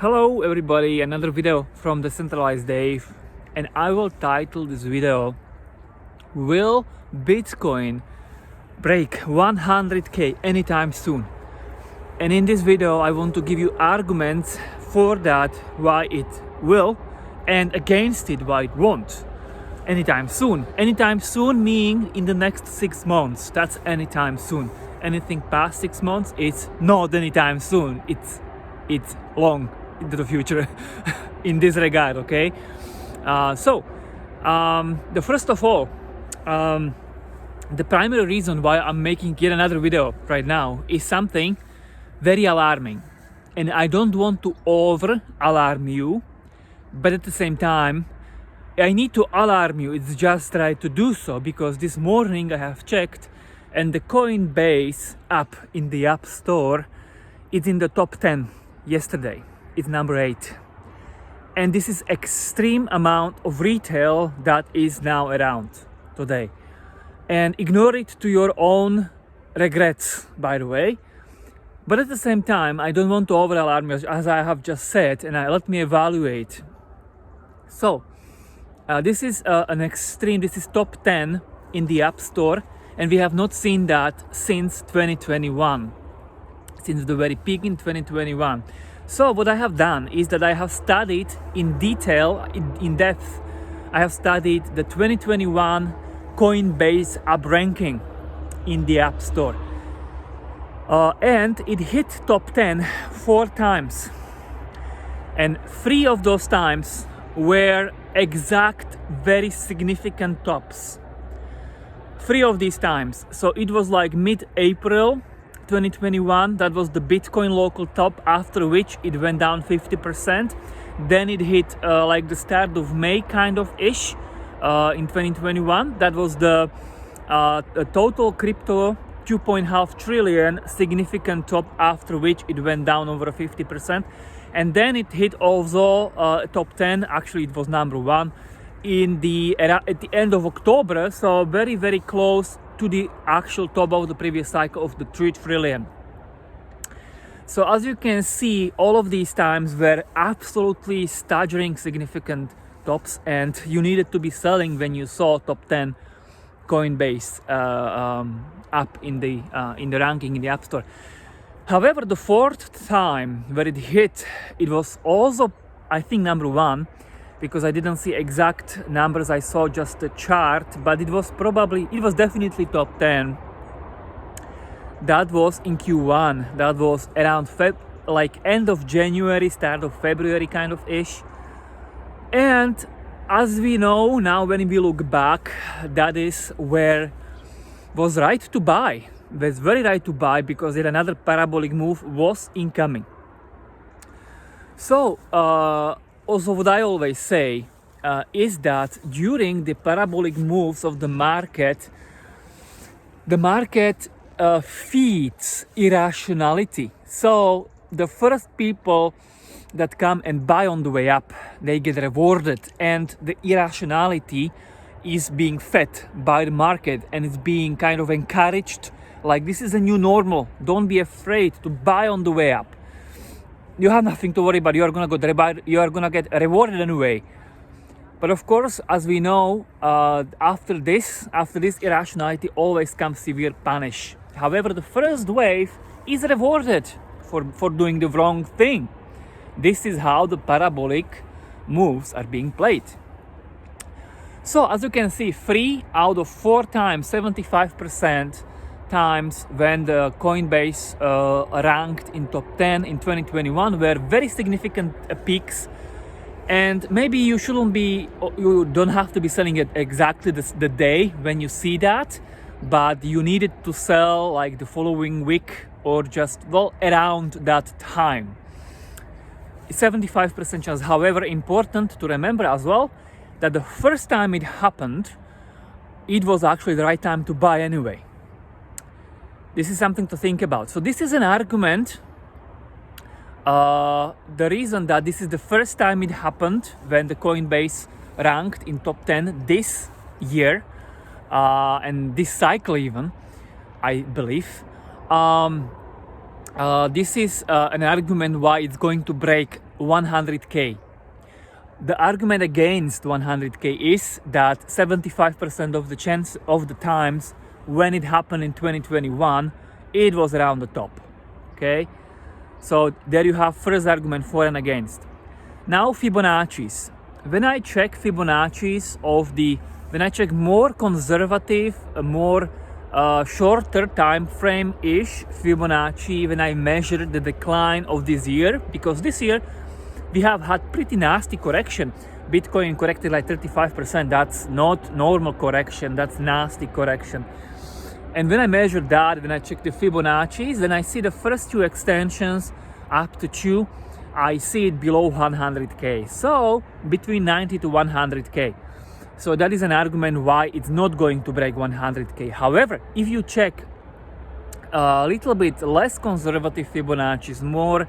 Hello everybody, another video from Decentralized Dave, and I will title this video, will Bitcoin break 100k anytime soon? And in this video I want to give you arguments for that, why it will, and against it, why it won't anytime soon. Anytime soon meaning in the next 6 months. That's anytime soon. Anything past 6 months, it's not anytime soon. It's long into the future in this regard. Okay, the first of all, the primary reason why I'm making yet another video right now is something very alarming, and I don't want to over alarm you, but at the same time I need to alarm you. It's just right to do so because this morning I have checked, and the Coinbase app in the App Store is in the top 10 yesterday. It's number 8, and this is extreme amount of retail that is now around today, and ignore it to your own regrets, by the way. But at the same time I don't want to over alarm you, as I have just said, and let me evaluate. So this is an extreme, this is top 10 in the App Store, and we have not seen that since 2021, since the very peak in 2021. So what I have done is that I have studied in detail, in depth, I have studied the 2021 Coinbase app ranking in the App Store. And it hit top 10 4 times. And 3 of those times were exact, very significant tops. 3 of these times. So it was like mid-April 2021, that was the Bitcoin local top, after which it went down 50%. Then it hit like the start of May kind of ish in 2021. That was the total crypto 2.5 trillion significant top, after which it went down over 50%. And then it hit also top 10, actually it was number 1 at the end of October, so very, very close to the actual top of the previous cycle of the 3 trillion. So as you can see, all of these times were absolutely staggering significant tops, and you needed to be selling when you saw top 10 Coinbase up in the ranking in the App Store. However, the 4th time where it hit, it was also, I think, number 1, because I didn't see exact numbers, I saw just the chart, but it was definitely top 10. That was in Q1, that was around like end of January, start of February kind of ish. And as we know now, when we look back, that is where was right to buy. Was very right to buy, because yet another parabolic move was incoming. So also what I always say is that during the parabolic moves of the market feeds irrationality. So the first people that come and buy on the way up, they get rewarded, and the irrationality is being fed by the market, and it's being kind of encouraged, like this is a new normal. Don't be afraid to buy on the way up. You have nothing to worry about. You are gonna get rewarded anyway. But of course, as we know, after this irrationality always comes severe punish. However, the first wave is rewarded for doing the wrong thing. This is how the parabolic moves are being played. So as you can see, 3 out of 4 times, 75% times when the Coinbase ranked in top 10 in 2021 were very significant peaks. And maybe you don't have to be selling it exactly the day when you see that, but you needed to sell like the following week, or just around that time. 75% chance. However, important to remember as well that the first time it happened, it was actually the right time to buy anyway. This is something to think about. So this is an argument. The reason that this is the first time it happened when the Coinbase ranked in top 10 this year, and this cycle even, I believe. This is an argument why it's going to break 100K. The argument against 100K is that 75% of the chance of the times when it happened in 2021, it was around the top. Okay, so there you have first argument for and against. Now Fibonacci's. When I check Fibonacci's when I check more conservative, more shorter time frame-ish Fibonacci, when I measure the decline of this year, because this year we have had pretty nasty correction. Bitcoin corrected like 35%. That's not normal correction, that's nasty correction. And when I measure that, when I check the Fibonacci's, then I see the first two extensions up to 2, I see it below 100K. So between 90 to 100K. So that is an argument why it's not going to break 100K. However, if you check a little bit less conservative Fibonacci's, more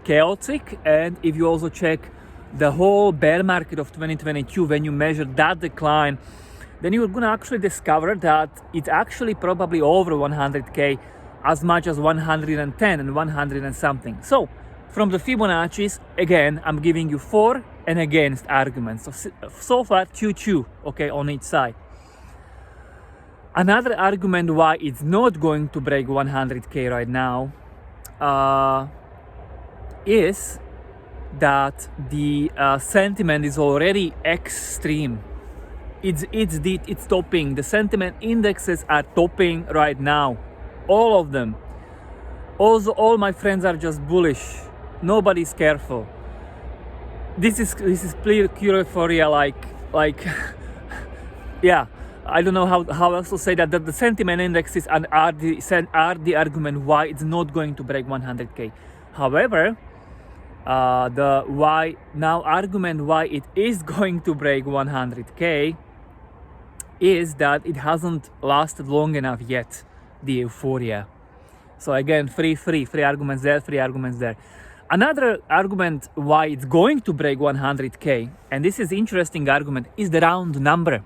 chaotic, and if you also check the whole bear market of 2022, when you measure that decline, then you're gonna actually discover that it's actually probably over 100K, as much as 110 and 100 and something. So from the Fibonacci's, again, I'm giving you for and against arguments. So far, 2-2, okay, on each side. Another argument why it's not going to break 100K right now is that the sentiment is already extreme. It's topping. The sentiment indexes are topping right now, all of them. Also, all my friends are just bullish. Nobody's careful. This is pure euphoria. Like, yeah. I don't know how else to say that. That the sentiment indexes are the argument why it's not going to break 100K. However, the argument why it is going to break 100K is that it hasn't lasted long enough yet, the euphoria. So again, three arguments there, 3 arguments there. Another argument why it's going to break 100K, and this is interesting argument, is the round number.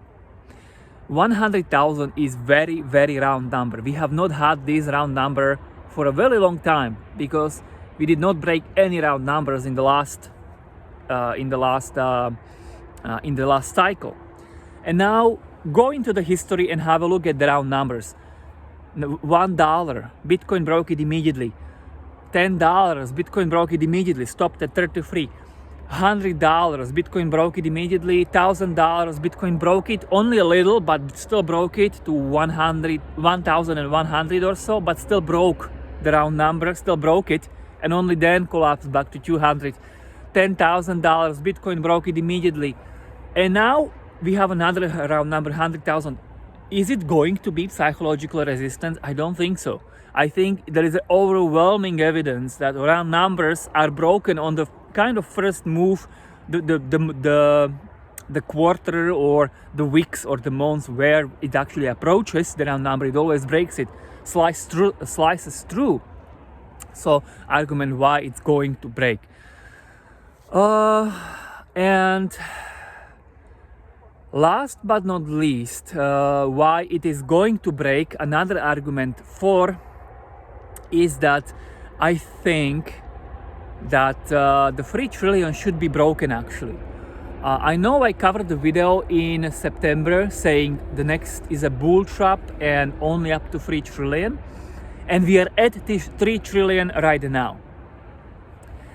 100,000 is very, very round number. We have not had this round number for a very long time, because we did not break any round numbers in the last cycle. And now go into the history and have a look at the round numbers. $1, Bitcoin broke it immediately. $10, Bitcoin broke it immediately, stopped at 33. $100, Bitcoin broke it immediately. $1,000, Bitcoin broke it only a little, but still broke it to 1,100 or so, but still broke the round number, still broke it, and only then collapsed back to 200. $10,000, Bitcoin broke it immediately. And now we have another round number, 100,000. Is it going to be psychological resistance? I don't think so. I think there is overwhelming evidence that round numbers are broken on the kind of first move, the quarter or the weeks or the months where it actually approaches the round number. It always breaks it, slices through. So argument why it's going to break. And last but not least, why it is going to break, another argument for, is that I think that the 3 trillion should be broken actually. I know I covered the video in September saying the next is a bull trap and only up to 3 trillion. And we are at 3 trillion right now.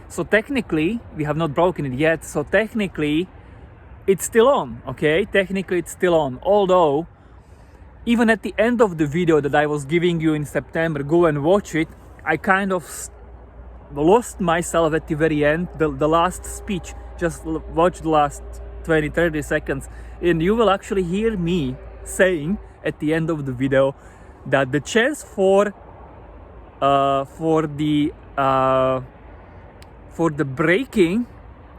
So technically, we have not broken it yet. So technically, it's still on, okay? Technically, it's still on. Although, even at the end of the video that I was giving you in September, go and watch it, I kind of lost myself at the very end, the last speech. Just watch the last 20-30 seconds, and you will actually hear me saying at the end of the video that the chance for the breaking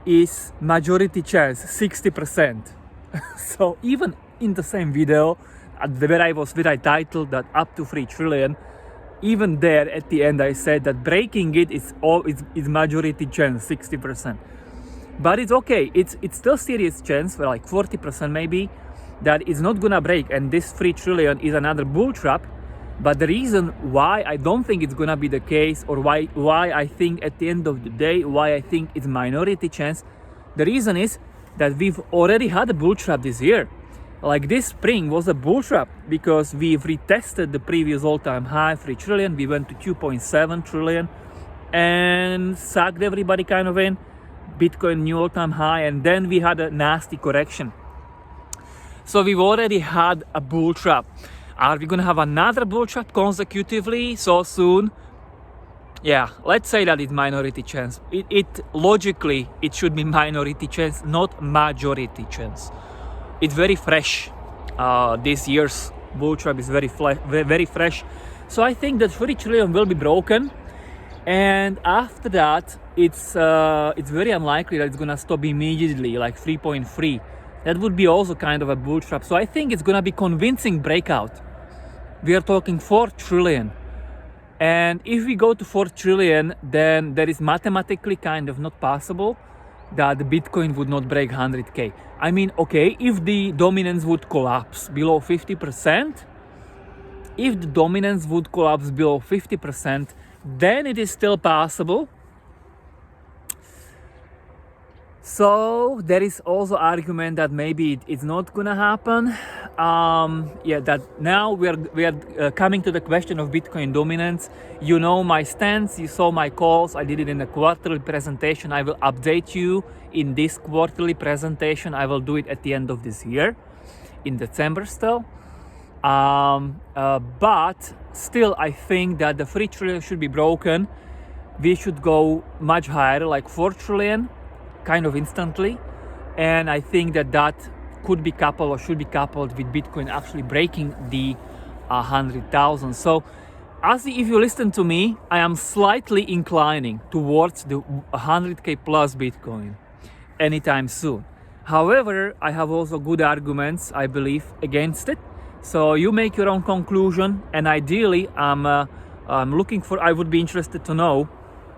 is majority chance, 60%. So even in the same video where I titled that up to 3 trillion, even there at the end I said that breaking it is majority chance, 60%. But it's okay, it's still serious chance, for like 40% maybe, that it's not gonna break, and this 3 trillion is another bull trap. But the reason why I don't think it's gonna be the case, or why I think at the end of the day, why I think it's minority chance, the reason is that we've already had a bull trap this year. Like this spring was a bull trap because we've retested the previous all-time high, 3 trillion. We went to 2.7 trillion and sucked everybody kind of in. Bitcoin new all-time high, and then we had a nasty correction. So we've already had a bull trap. Are we gonna have another bull trap consecutively so soon? Yeah, let's say that it's minority chance. Logically, it should be minority chance, not majority chance. It's very fresh. This year's bull trap is very fresh. So I think that 3 trillion will be broken. And after that, it's very unlikely that it's gonna stop immediately, like 3.3. That would be also kind of a bull trap. So I think it's gonna be convincing breakout. We are talking 4 trillion. And if we go to 4 trillion, then that is mathematically kind of not possible that the Bitcoin would not break 100K. I mean, okay, if the dominance would collapse below 50%, then it is still possible. So there is also argument that maybe it's not gonna happen. That now we are coming to the question of Bitcoin dominance. You know my stance, you saw my calls, I did it in a quarterly presentation. I will update you in this quarterly presentation. I will do it at the end of this year, in December still. But still, I think that the 3 trillion should be broken. We should go much higher, like 4 trillion, kind of instantly. And I think that could be coupled or should be coupled with Bitcoin actually breaking the 100,000. So if you listen to me, I am slightly inclining towards the 100K plus Bitcoin anytime soon. However, I have also good arguments, I believe, against it. So you make your own conclusion, and ideally I'm looking for, I would be interested to know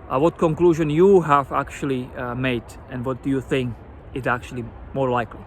what conclusion you have actually made and what do you think is actually more likely.